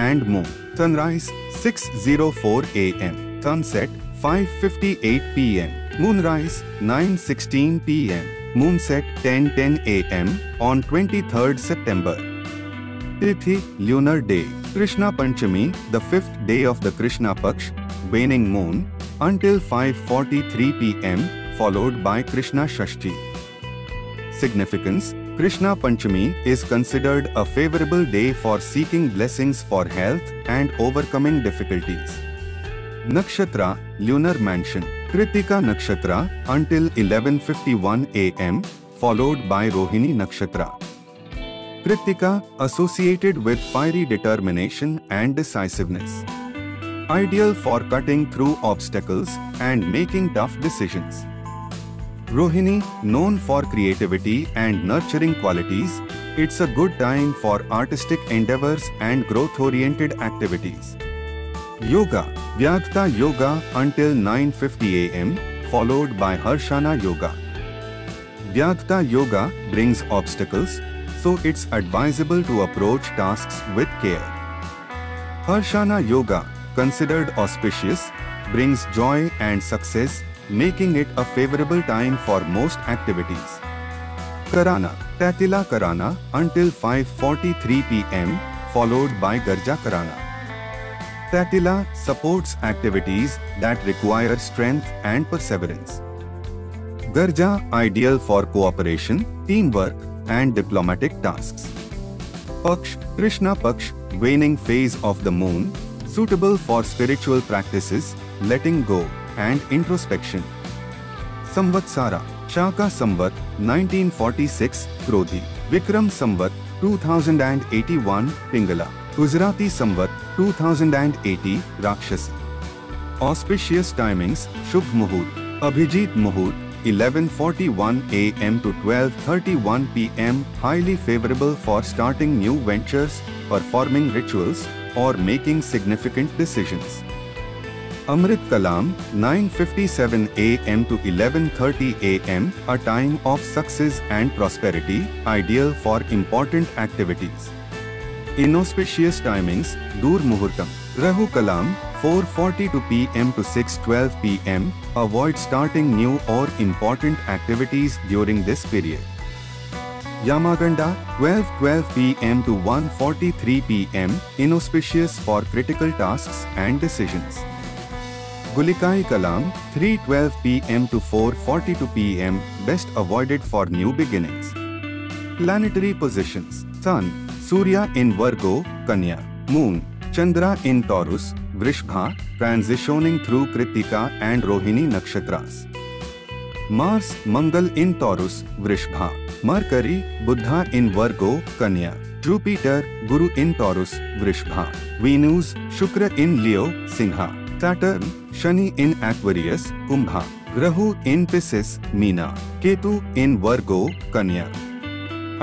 and moon. Sunrise 6:04 a.m. Sunset 5:58 p.m. Moonrise 9:16 p.m. Moonset 10:10 a.m. on 23rd September. Tithi, lunar day. Krishna Panchami, the 5th day of the Krishna Paksh, waning moon, until 5:43 p.m., followed by Krishna Shashti. Significance: Krishna Panchami is considered a favorable day for seeking blessings for health and overcoming difficulties. Nakshatra, lunar mansion. Kritika Nakshatra until 11:51 a.m., followed by Rohini Nakshatra. Kritika associated with fiery determination and decisiveness. Ideal for cutting through obstacles and making tough decisions. Rohini, known for creativity and nurturing qualities, it's a good time for artistic endeavors and growth-oriented activities. Yoga, Vyagta Yoga until 9:50 a.m., followed by Harshana Yoga. Vyagta Yoga brings obstacles, so it's advisable to approach tasks with care. Harshana Yoga, considered auspicious, brings joy and success, making it a favorable time for most activities. Karana, Tatila Karana until 5:43 p.m., followed by Garja Karana. Tatila supports activities that require strength and perseverance. Garja, ideal for cooperation, teamwork, and diplomatic tasks. Paksh, Krishna Paksh, waning phase of the moon, suitable for spiritual practices, letting go, and introspection. Samvatsara, Shaka Samvat 1946, Krodhi. Vikram Samvat 2081, Pingala. Gujarati Samvat 2080, Rakshasi. Auspicious timings: Shubh Muhurt, Abhijit Muhurt, 11:41 a.m. to 12:31 p.m. highly favorable for starting new ventures, performing rituals, or making significant decisions. Amrit Kalam 9:57 a.m. to 11:30 a.m. a time of success and prosperity, ideal for important activities. Inauspicious timings: Dur Muhurtam, Rahu Kalam 4:42 p.m. to 6:12 p.m. Avoid starting new or important activities during this period. Yamaganda 12:12 p.m. to 1:43 p.m. Inauspicious for critical tasks and decisions. Gulikai Kalam 3:12 p.m. to 4:42 p.m. Best avoided for new beginnings. Planetary positions: Sun, Surya in Virgo, Kanya. Moon, Chandra in Taurus, Vrishbha, transitioning through Kritika and Rohini nakshatras. Mars, Mangal in Taurus, Vrishbha. Mercury, Buddha in Virgo, Kanya. Jupiter, Guru in Taurus, Vrishbha. Venus, Shukra in Leo, Singha. Saturn, Shani in Aquarius, Kumbha. Rahu in Pisces, Meena. Ketu in Virgo, Kanya.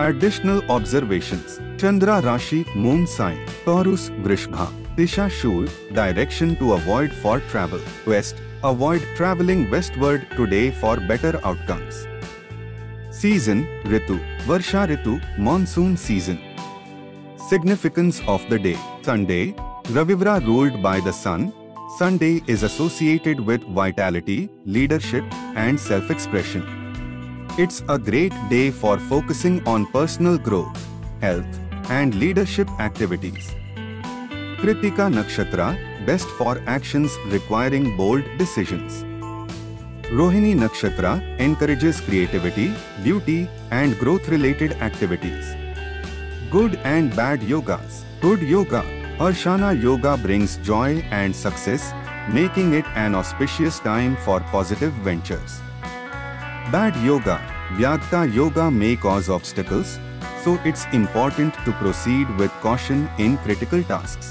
Additional observations: Chandra Rashi, Moon sign, Taurus, Vrishbha. Disha Shul, direction to avoid for travel, West. Avoid traveling westward today for better outcomes. Season, Ritu, Varsha Ritu, monsoon season. Significance of the day: Sunday, Ravivra ruled by the sun. Sunday is associated with vitality, leadership, and self-expression. It's a great day for focusing on personal growth, health, and leadership activities. Kritika Nakshatra, best for actions requiring bold decisions. Rohini Nakshatra encourages creativity, beauty, and growth-related activities. Good and bad yogas. Good yoga: Harshana Yoga brings joy and success, making it an auspicious time for positive ventures. Bad yoga: Vyagta Yoga may cause obstacles, so it's important to proceed with caution in critical tasks.